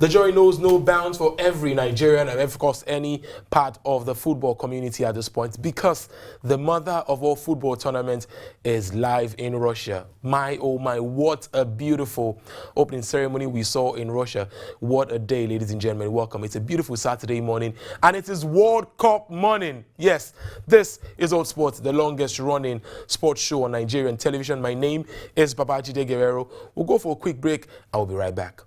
The joy knows no bounds for every Nigerian and of course any part of the football community at this point, because the mother of all football tournaments is live in Russia. My, oh my, what a beautiful opening ceremony we saw in Russia. What a day, ladies and gentlemen. Welcome. It's a beautiful Saturday morning and it is World Cup morning. Yes, this is Hotsports, the longest running sports show on Nigerian television. My name is Babajide Guerrero. We'll go for a quick break. I will be right back.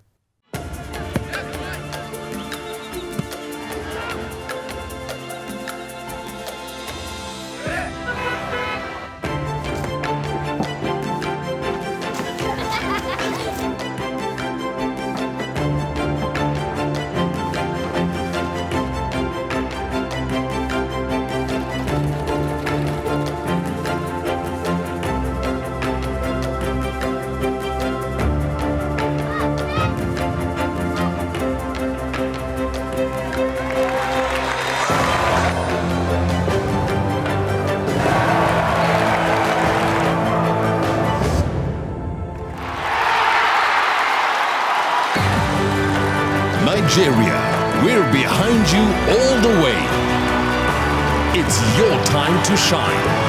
Nigeria, we're behind you all the way. It's your time to shine.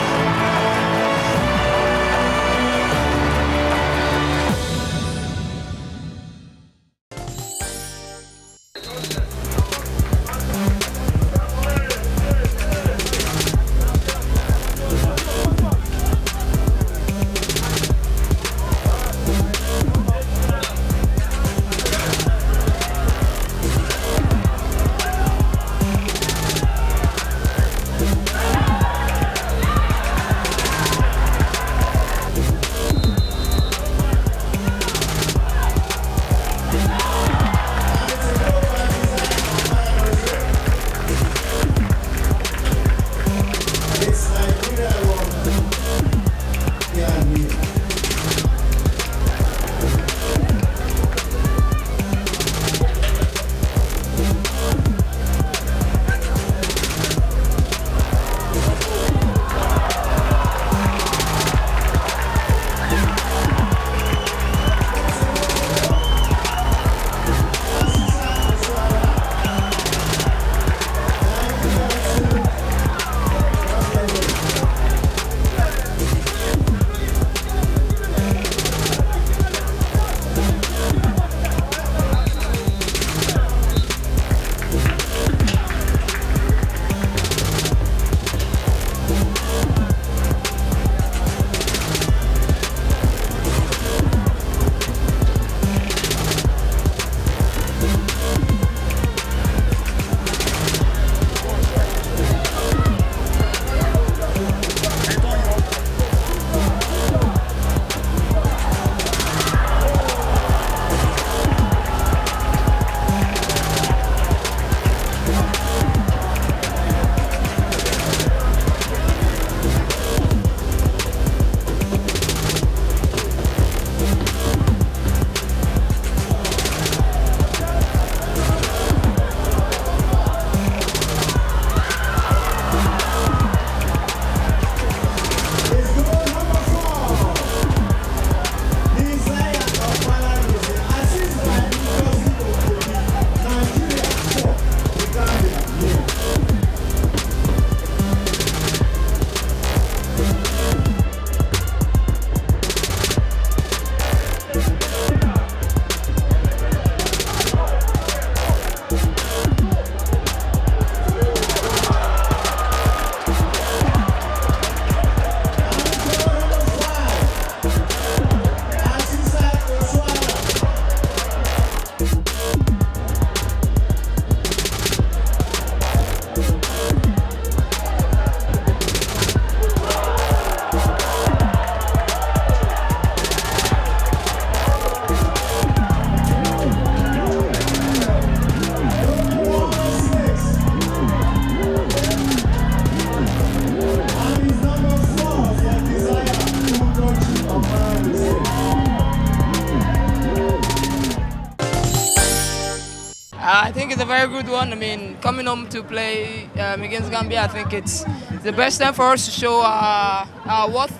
I think it's a very good one. I mean, coming home to play against Gambia, I think it's the best time for us to show our worth,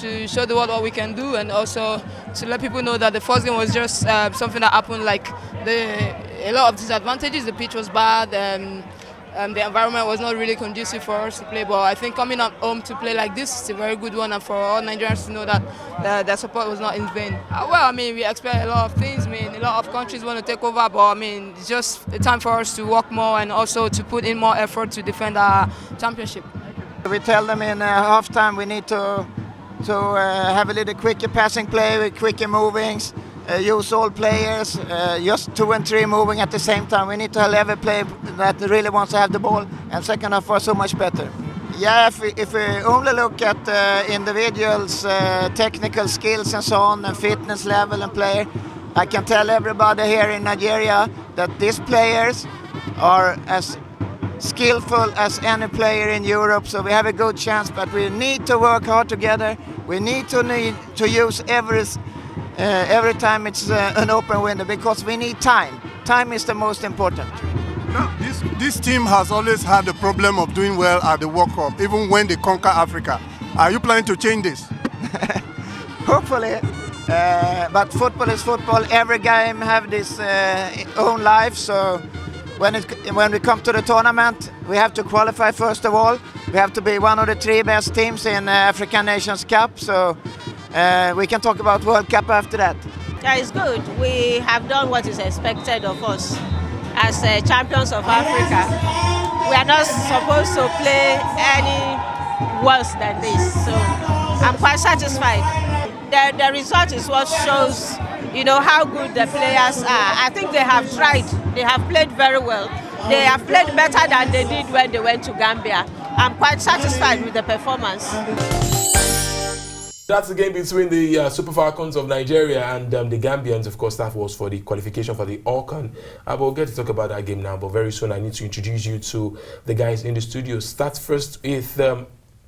to show the world what we can do, and also to let people know that the first game was just something that happened. Like a lot of disadvantages. The pitch was bad. The environment was not really conducive for us to play, but I think coming up home to play like this is a very good one, and for all Nigerians to know that their support was not in vain. Well, I mean, we expect a lot of things. I mean, a lot of countries want to take over, but I mean, it's just a time for us to work more and also to put in more effort to defend our championship. We tell them in half-time we need to have a little quicker passing play with quicker movings. Use all players, just 2 and 3 moving at the same time. We need to have every player that really wants to have the ball, and second half was so much better. Yeah, if we only look at individuals, technical skills and so on, and fitness level and player, I can tell everybody here in Nigeria that these players are as skillful as any player in Europe, so we have a good chance, but we need to work hard together. We need to use every time it's an open window, because we need time. Time is the most important. No, this team has always had the problem of doing well at the World Cup, even when they conquer Africa. Are you planning to change this? Hopefully, but football is football. Every game have this own life, so when we come to the tournament, we have to qualify first of all. We have to be one of the 3 best teams in African Nations Cup, so we can talk about World Cup after that. Yeah, it's good. We have done what is expected of us as champions of Africa. We are not supposed to play any worse than this, so I'm quite satisfied. The result is what shows, how good the players are. I think they have tried. They have played very well. They have played better than they did when they went to Gambia. I'm quite satisfied with the performance. That's the game between the Super Falcons of Nigeria and the Gambians. Of course, that was for the qualification for the AFCON. We'll get to talk about that game now, but very soon I need to introduce you to the guys in the studio. Start first with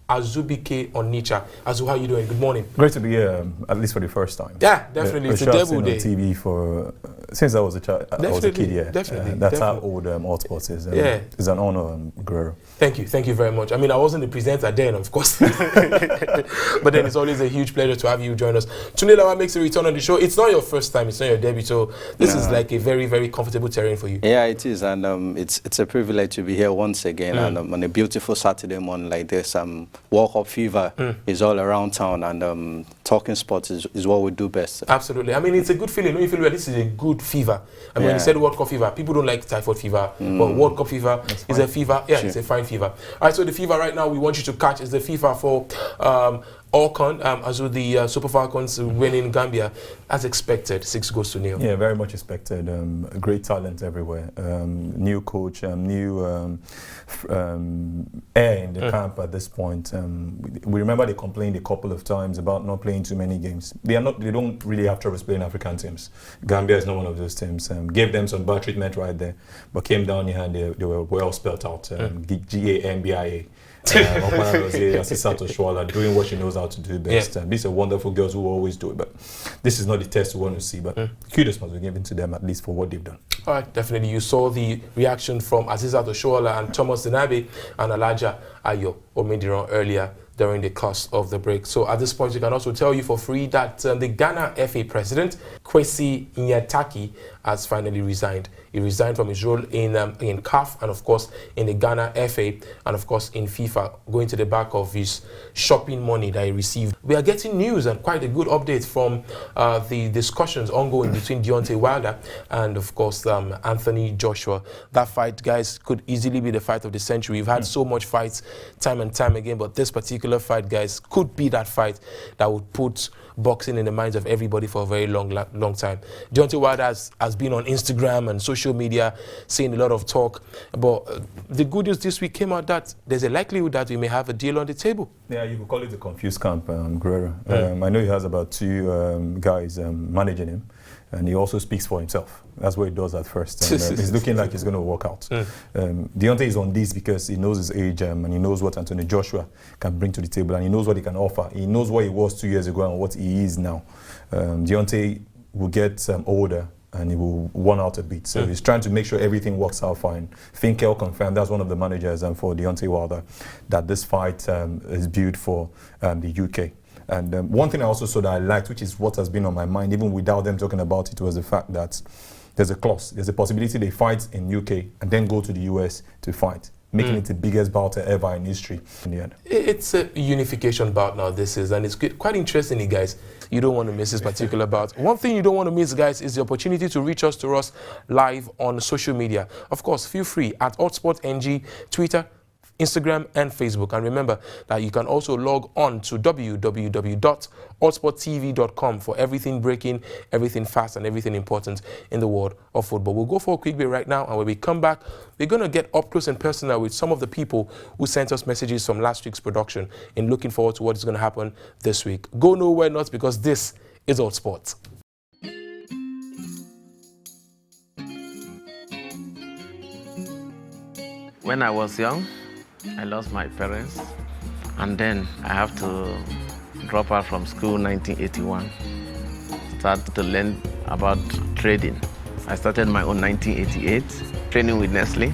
Azubike Onitsha. Azu, how are you doing? Good morning. Great to be here, at least for the first time. Yeah, definitely. It's a debut day. On TV for since I was a child. I was a kid. Yeah, definitely. That's how old Hotsports is. Yeah, it's an honor, Guerrero. Thank you very much. I mean, I wasn't the presenter then, of course, but then it's always a huge pleasure to have you join us. Tunilawa makes a return on the show. It's not your first time. It's not your debut, so this is like a very, very comfortable terrain for you. Yeah, it is, and it's a privilege to be here once again, and on a beautiful Saturday morning like this. World Cup fever is all around town, and talking sports is what we do best. Absolutely. I mean, it's a good feeling. When you feel like this is a good fever. I mean, when you said World Cup fever, people don't like typhoid fever, but World Cup fever is a fever. Yeah, sure. It's a fine fever. All right, so the fever right now we want you to catch is the fever for AFCON, as with the Super Falcons winning Gambia, as expected, 6-0. Yeah, very much expected. Great talent everywhere. New coach, new air in the camp at this point. We remember they complained a couple of times about not playing too many games. They don't really have trouble playing African teams. Gambia is not one of those teams. Gave them some bad treatment right there, but came down here and they were well spelled out. Gambia. Doing what she knows how to do best. These are wonderful girls who always do it, but this is not the test we want to see. But kudos must be given to them, at least for what they've done. All right, definitely. You saw the reaction from Azizat Oshoala and Thomas Denabe and Alaja Ayo Omidiran earlier during the course of the break. So at this point, we can also tell you for free that the Ghana FA president, Kwesi Nyataki, has finally resigned. He resigned from his role in CAF and, of course, in the Ghana FA and, of course, in FIFA, going to the back of his shopping money that he received. We are getting news and quite a good update from the discussions ongoing between Deontay Wilder and, of course, Anthony Joshua. That fight, guys, could easily be the fight of the century. We've had so much fights time and time again, but this particular fight, guys, could be that fight that would put boxing in the minds of everybody for a very long time. Deontay Wilder has been on Instagram and social media saying a lot of talk, but the good news this week came out that there's a likelihood that we may have a deal on the table. Yeah, you could call it a confused camp, Guerrero. I know he has about 2 guys managing him, and he also speaks for himself. That's what he does at first. And, it's looking like it's going to work out. Deontay is on this because he knows his age and he knows what Anthony Joshua can bring to the table, and he knows what he can offer. He knows what he was 2 years ago and what he is now. Deontay will get older and he will worn out a bit. So he's trying to make sure everything works out fine. Finkel confirmed, that's one of the managers for Deontay Wilder, that this fight is built for the UK. And one thing I also saw that I liked, which is what has been on my mind, even without them talking about it, was the fact that there's a clause. There's a possibility they fight in UK and then go to the US to fight, making it the biggest bout ever in history in the end. It's a unification bout now, this is, and it's quite interesting, guys. You don't want to miss this particular bout. One thing you don't want to miss, guys, is the opportunity to reach us live on social media. Of course, feel free at Hotsports NG, Twitter, Instagram and Facebook. And remember that you can also log on to www.hotsporttv.com for everything breaking, everything fast and everything important in the world of football. We'll go for a quick break right now, and when we come back, we're going to get up close and personal with some of the people who sent us messages from last week's production and looking forward to what is going to happen this week. Go nowhere not, because this is Hotsports. When I was young, I lost my parents, and then I have to drop out from school in 1981. Start to learn about trading. I started my own 1988, training with Nestle,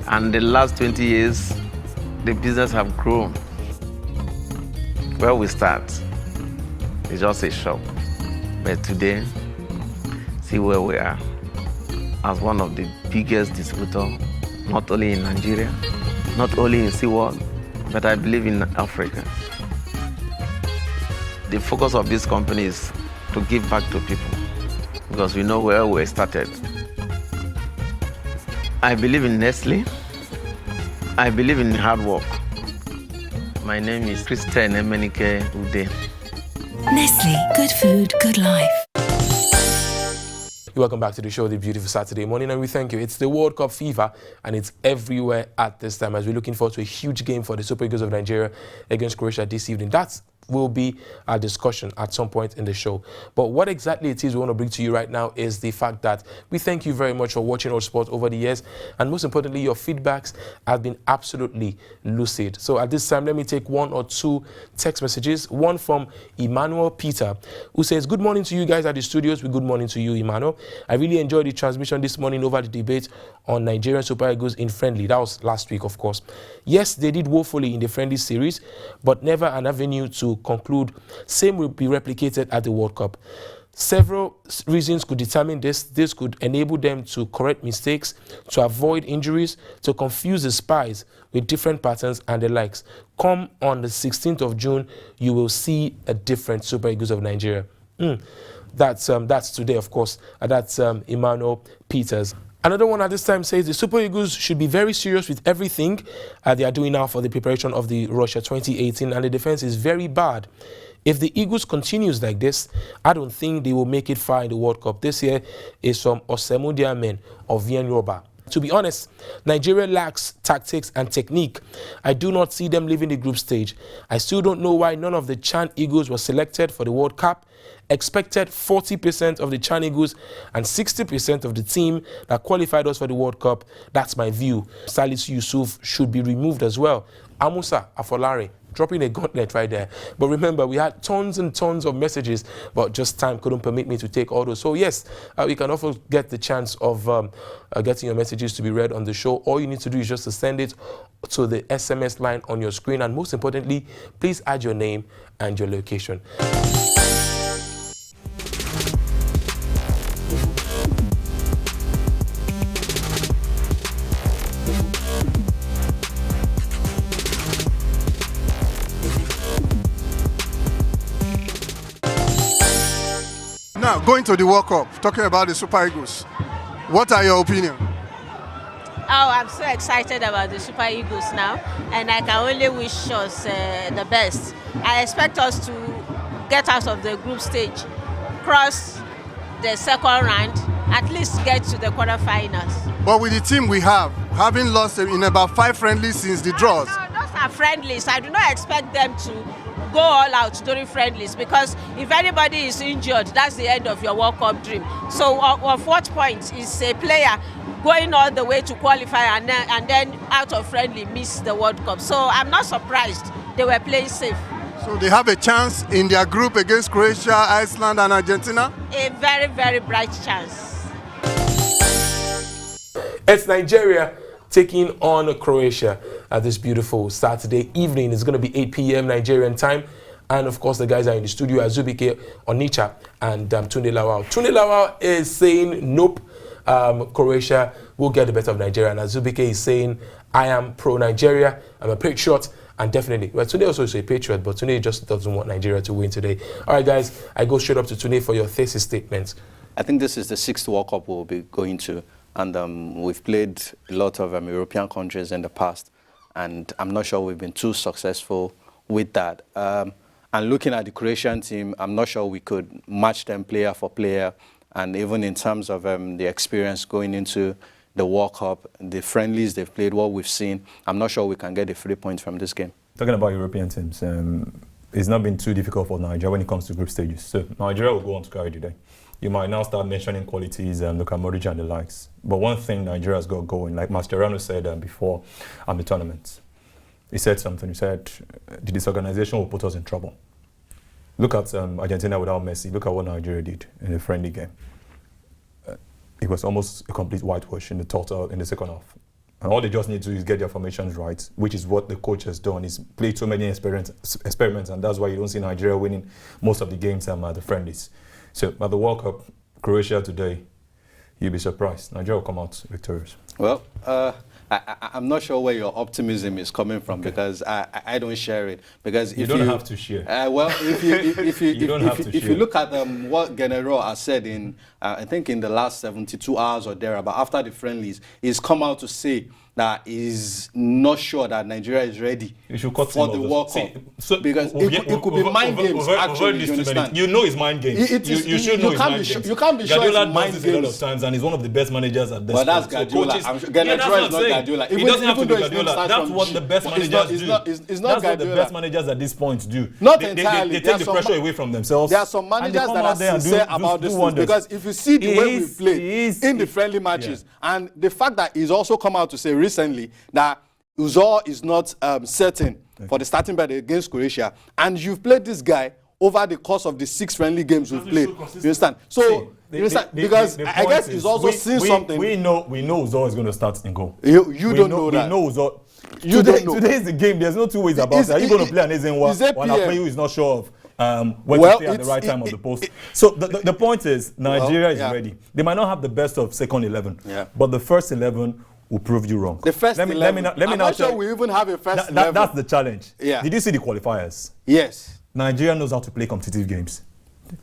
and the last 20 years, the business have grown. Where we start, it's just a shop, but today, see where we are, as one of the biggest distributors, not only in Nigeria, not only in SeaWorld, but I believe in Africa. The focus of this company is to give back to people, because we know where we started. I believe in Nestle. I believe in hard work. My name is Christian Emenike Ude. Nestle, good food, good life. Welcome back to the show, the beautiful Saturday morning, and we thank you. It's the World Cup fever, and it's everywhere at this time, as we're looking forward to a huge game for the Super Eagles of Nigeria against Croatia this evening. That will be our discussion at some point in the show. But what exactly it is we want to bring to you right now is the fact that we thank you very much for watching our sport over the years, and most importantly, your feedbacks have been absolutely lucid. So at this time, let me take one or two text messages. One from Emmanuel Peter, who says, good morning to you guys at the studios. Good morning to you, Emmanuel. I really enjoyed the transmission this morning over the debate on Nigerian Super Eagles in friendly. That was last week, of course. Yes, they did woefully in the friendly series, but never an avenue to conclude. Same will be replicated at the World Cup. Several reasons could determine this. This could enable them to correct mistakes, to avoid injuries, to confuse the spies with different patterns and the likes. Come on the 16th of June, you will see a different Super Eagles of Nigeria. That's today, of course. That's Emmanuel Peters. Another one at this time says the Super Eagles should be very serious with everything they are doing now for the preparation of the Russia 2018, and the defense is very bad. If the Eagles continues like this, I don't think they will make it far in the World Cup. This year is from Osemudia men of Vienroba. To be honest, Nigeria lacks tactics and technique. I do not see them leaving the group stage. I still don't know why none of the Chan Eagles were selected for the World Cup. Expected 40% of the Chan Eagles and 60% of the team that qualified us for the World Cup. That's my view. Salisu Yusuf should be removed as well. Amusa Afolare, dropping a gauntlet right there. But remember, we had tons and tons of messages, but just time couldn't permit me to take all those. So yes, we can also get the chance of getting your messages to be read on the show. All you need to do is just to send it to the SMS line on your screen. And most importantly, please add your name and your location. Now, going to the World Cup, talking about the Super Eagles, what are your opinions? Oh, I'm so excited about the Super Eagles now, and I can only wish us the best. I expect us to get out of the group stage, cross the second round, at least get to the quarterfinals. But with the team we have, having lost in about 5 friendlies since the draws. No, those are friendlies. I do not expect them to go all out during friendlies, because if anybody is injured, that's the end of your World Cup dream. So of what point is a player going all the way to qualify and then out of friendly miss the World Cup? So I'm not surprised they were playing safe. So they have a chance in their group against Croatia, Iceland and Argentina? A very, very bright chance. It's Nigeria taking on Croatia this beautiful Saturday evening. It's going to be 8 p.m. Nigerian time And of course, the guys are in the studio, Azubike Onicha and Tunde Lawal. Tunde Lawal is saying, nope, Croatia will get the better of Nigeria. And Azubike is saying, I am pro-Nigeria, I'm a patriot, and definitely, well, Tunde also is a patriot, but Tunde just doesn't want Nigeria to win today. All right, guys, I go straight up to Tunde for your thesis statement. I think this is the 6th World Cup we'll be going to, and we've played a lot of European countries in the past, and I'm not sure we've been too successful with that. And looking at the Croatian team, I'm not sure we could match them player for player, and even in terms of the experience going into the World Cup, the friendlies they've played, what we've seen, I'm not sure we can get the 3 points from this game. Talking about European teams, it's not been too difficult for Nigeria when it comes to group stages. So Nigeria will go on to carry the day. You might now start mentioning qualities, Luka Modric and the likes. But one thing Nigeria's got going, like Mascherano said before the tournament, he said something. He said, the disorganization will put us in trouble. Look at Argentina without Messi. Look at what Nigeria did in the friendly game. It was almost a complete whitewash in the second half. And all they just need to do is get their formations right, which is what the coach has done. He's played so many experiments, and that's why you don't see Nigeria winning most of the games at the friendlies. So at the World Cup, Croatia today, you'll be surprised. Nigeria will come out victorious. Well, I'm not sure where your optimism is coming from, because I don't share it. Because you don't have to share. Well, if you look at what Genero has said in, I think in the last 72 hours or thereabout, after the friendlies, he's come out to say that he's not sure that Nigeria is ready for the World Cup. So because it could be mind games, actually, you understand? You know it's mind games. You should know it's mind games. You can't be sure it's mind games. Guardiola does this a lot of times, and he's one of the best managers at this point. But that's Guardiola. Genero is not Guardiola. He doesn't have to be Guardiola. That's what the best managers do. It's not Guardiola. That's what the best managers at this point do. Not entirely. They take the pressure away from themselves. There are some managers that are sincere about this thing, because if you see the way we play in the friendly matches, and the fact that he's also come out to say recently that Uzor is not certain for the starting battle against Croatia, and you've played this guy over the course of the 6 friendly games we've played. You understand? So, because I guess he's also seen something. We know Uzor is going to start in goal. You don't know that. We know Uzor. You don't know. Today is the game. There's no two ways about it. Are you going to play an Ezenwa or an who is not sure of when to stay at the right time of the post? So the point is, Nigeria is ready. They might not have the best of second 11, but the first 11 will prove you wrong. The first 11. I'm not sure we even have a first 11. That's the challenge. Yeah. Did you see the qualifiers? Yes. Nigeria knows how to play competitive games.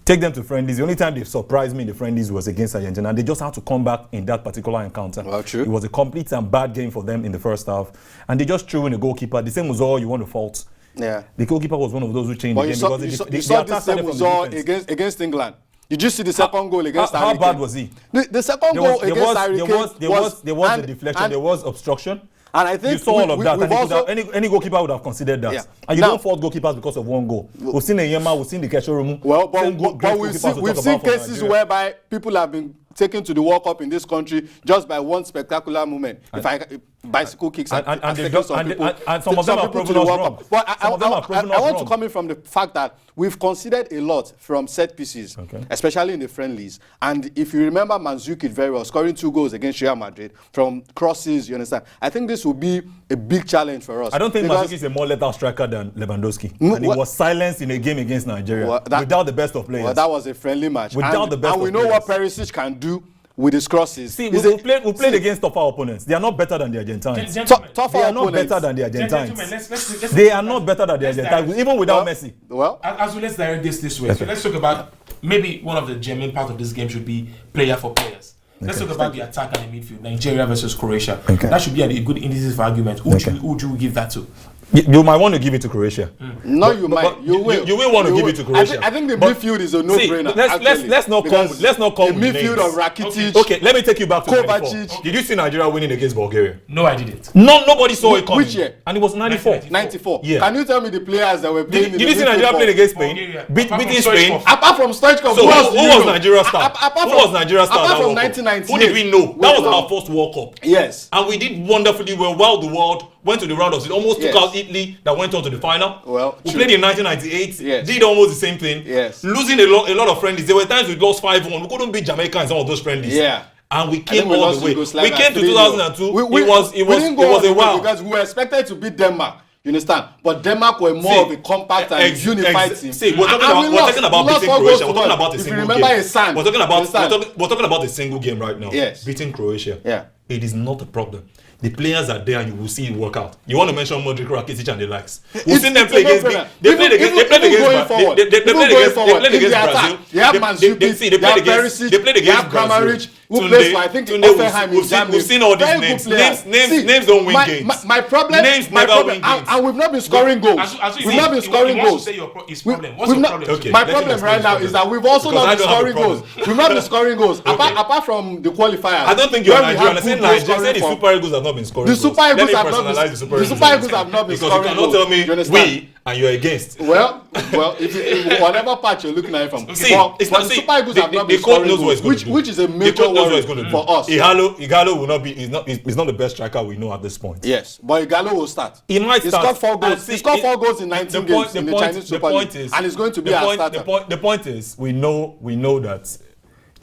Take them to friendlies. The only time they surprised me in the friendlies was against Argentina. They just had to come back in that particular encounter. Well, true. It was a complete and bad game for them in the first half. And they just threw in a goalkeeper. The same was all you want to fault. Yeah. The goalkeeper was one of those who changed the game. You saw the same was all against England. Did you see the second goal against Harry Kane? How bad was he? The second goal against Harry Kane there was the deflection, there was obstruction. And I think you saw all of that. And any goalkeeper would have considered that. Yeah. And you don't fault goalkeepers because of one goal. We've seen Enyema, we've seen the Keshorumu. Well, but we've seen cases whereby people have been taken to the World Cup in this country just by one spectacular moment. Bicycle kicks and some of them are proven us wrong. But I want to come in from the fact that we've considered a lot from set pieces, especially in the friendlies. And if you remember Mandzukic very well, scoring 2 goals against Real Madrid from crosses, you understand? I think this will be a big challenge for us. I don't think Mandzukic is a more lethal striker than Lewandowski. And he was silenced in a game against Nigeria without the best of players. Well, that was a friendly match. Without the best of players. And we know what Perisic can do with his crosses. See, we played against tougher opponents. They are not better than the Argentines. Tougher they are not better than the Argentines. They are not better than the Argentines, even without Messi. Well, let's direct this way. So let's talk about maybe one of the genuine part of this game should be player for players. Let's talk about the attack and the midfield. Nigeria versus Croatia. That should be a good indicative for argument. Who do you give that to? You might want to give it to Croatia. No, you might. You will want to give it to Croatia. I think the midfield is a no-brainer. Let's not come with the midfield of Rakitic. Okay, let me take you back to 94. Did you see Nigeria winning against Bulgaria? No, I didn't. Nobody saw it coming. Which year? And it was 94. 94. Yeah. Can you tell me the players that were playing? Did you see Nigeria playing against Spain? Beating Spain. Apart from Stoichkov, who was Nigeria's star? Who was Nigeria's star? Apart from 1998. Who did we know? That was our first World Cup. Yes. And we did wonderfully well while the world went to the round of it. Almost took out Italy that went on to the final. Well, we played in 1998. Yes. Did almost the same thing. Yes. Losing a lot of friendlies. There were times we lost 5-1. We couldn't beat Jamaica in some of those friendlies. Yeah. And we came all the way. We came to 2002. It was a while. Because we were expected to beat Denmark. You understand? But Denmark were more of a compact and unified team. See, we're talking about beating Croatia. We're talking about a single game. We're talking about a single game right now. Yes. Beating Croatia. Yeah. It is not a problem. The players are there and you will see it work out. You want to mention Modric, Rakitic and the likes. We've seen them play against Brazil. They played against Brazil. They played against Brazil. Who plays for, I think, Offenheim in Germany. We've seen all these names. Names don't win games. My problem, names never win games. And we've not been scoring goals. We've not been scoring goals. My problem right now is that we've also not been scoring goals. We've not been scoring goals. Apart from the qualifiers. I don't think you're Nigerian. I say Nigerian. The Super Eagles have not been scoring goals. The Super Eagles have not been scoring goals. Because you cannot tell me we and you're against. Well, if whatever part you're looking at it from. See, it's not. The Super Eagles have not been scoring goals, which is a major worry for us. Igalo will not be. He's not the best striker we know at this point. Yes, but Igalo will start. He might start. He scored 4 goals. He scored 4 goals in 19 games in the Chinese Super League, and he's going to be our starter. The point is, we know that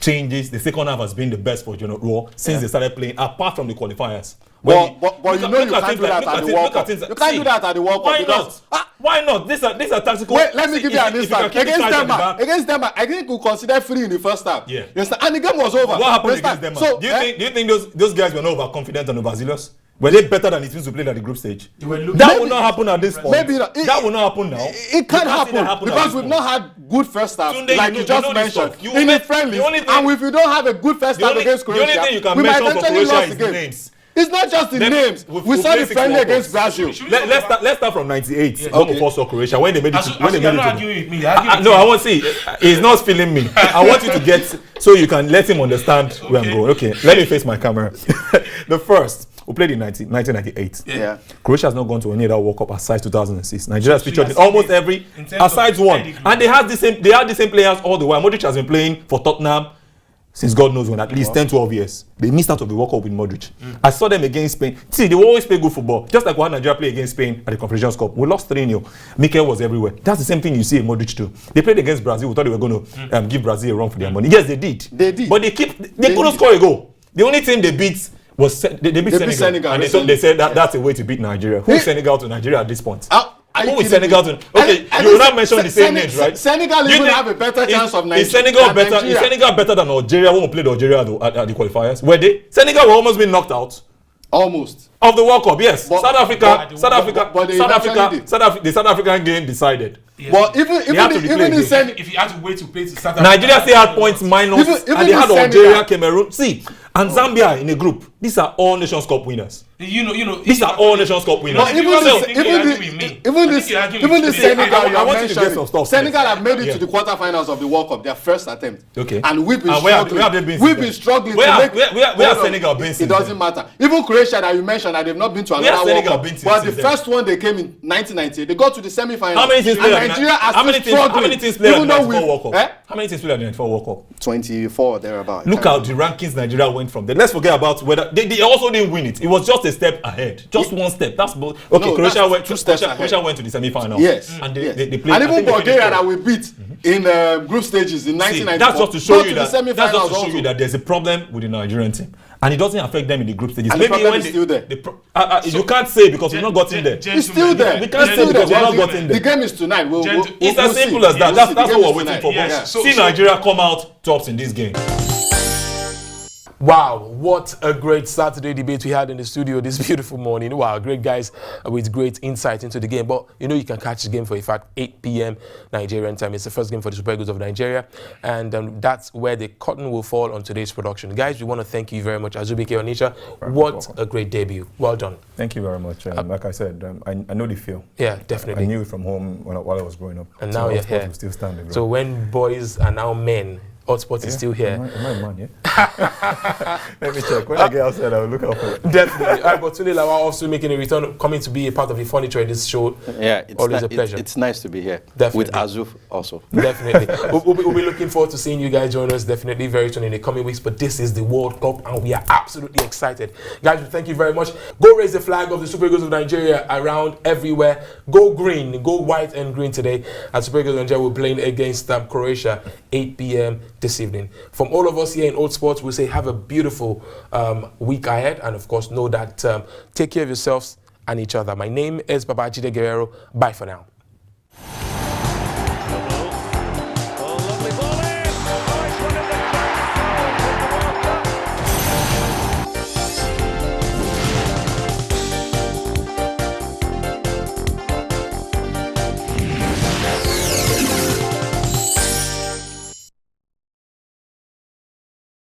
changes. The second half has been the best for General Raw since they started playing, apart from the qualifiers. But you can't do that at the World Cup. You can't do that at the World Cup. Why not? Why not? These are tactical. Wait, let me give you an instance. Against Denmark, I think we considered 3 in the first half. Yeah. And the game was over. What happened against Denmark? So, do you think those guys were not overconfident and overzealous? Were they better than it means to play at the group stage? That will not happen at this point. Maybe not. That will not happen now. It can't happen because we've not had good first half, like you just mentioned, in the friendly. And if you don't have a good first half against Croatia, the only thing you can we might mention for eventually Croatia lose is the the game. names. It's not just the names. We saw the friendly against Brazil. Let's start from 98. Yeah. When we first saw Croatia, when they made it. No, I want to see. He's not feeling me. I want you to get so you can let him understand where I'm going. Okay, let me face my camera. The first. We played in 1998. Yeah. Croatia has not gone to any other World Cup aside 2006. Nigeria has featured in almost every aside one, and they had the same players all the while. Modric has been playing for Tottenham since God knows when, at least 10-12 years. They missed out of the World Cup with Modric. I saw them against Spain. See, they always play good football, just like when Nigeria played against Spain at the Confederations Cup. We lost 3-0. Mikel was everywhere. That's the same thing you see in Modric too. They played against Brazil. We thought they were going to give Brazil a run for their money. Yes, they did. But they couldn't score a goal. The only team they beat was they beat Senegal. And they said that's a way to beat Nigeria. Who's Senegal to Nigeria at this point? Who is Senegal to? Okay, you will not mention the same names, right? Senegal even have a better chance of Nigeria. Is Senegal better than Algeria when we played Algeria at the qualifiers? Were they? Senegal were almost being knocked out. Almost. Of the World Cup, yes. The South African game decided. Yeah. But even if you had to wait to play to South Africa, Nigeria still had points minus, and they had Algeria, Cameroon. See, and Zambia in a group. These are all Nations Cup winners. These are all Nations Cup winners. But even the Senegal you mentioned, Senegal have made it to the quarterfinals of the World Cup, their first attempt. Okay. And we've been struggling. We've been struggling. Where have Senegal been? It doesn't matter. Even Croatia that you mentioned, that they've not been to another World Cup. But the first one they came in 1998, they got to the semi-finals. How many teams played? Nigeria how many teams played at the 94 World Cup? How many teams played at the 94 World Cup? 24 thereabout. Look how the rankings Nigeria went from there. Let's forget about whether they also didn't win it. It was just a step ahead, just one step. That's both. Okay, no, Croatia went 2 steps ahead. Croatia went to the semi-finals. Yes, and they played. And even Bulgaria that we beat in group stages in 1994. That's just to show you that there's a problem with the Nigerian team. And it doesn't affect them in the group stages. And maybe the problem is still there. You can't say because we've not gotten there. It's still there. We can't say because we've not gotten there. The game is tonight. It's as simple as that. That's what we're waiting for. See Nigeria come out tops in this game. Wow, what a great Saturday debate we had in the studio this beautiful morning. Wow, great guys with great insight into the game. But you know you can catch the game for a fact 8 p.m. Nigerian time. It's the first game for the Super Eagles of Nigeria. And that's where the curtain will fall on today's production. Guys, we want to thank you very much. Azubike Onitsha, what a great debut. Well done. Thank you very much. Like I said, I know the feel. Yeah, definitely. I knew it from home while I was growing up. And now you're here. Still standing, so when boys are now men, Hotsports is still here. Am I a man, yeah? Let me check. When I get outside, I will look out for it. Definitely. All right, but Tunde Lawal also making a return, coming to be a part of the furniture in this show. Yeah, it's always a pleasure. It's nice to be here. Definitely. With Azuf also. Definitely. we'll be looking forward to seeing you guys join us definitely very soon in the coming weeks. But this is the World Cup and we are absolutely excited. Guys, we thank you very much. Go raise the flag of the Super Eagles of Nigeria around everywhere. Go green, go white and green today. As Super Eagles of Nigeria will be playing against Croatia 8 p.m. this evening. From all of us here in Hotsports, we'll say have a beautiful week ahead, and of course know that take care of yourselves and each other. My name is Babajide Guerrero. Bye for now.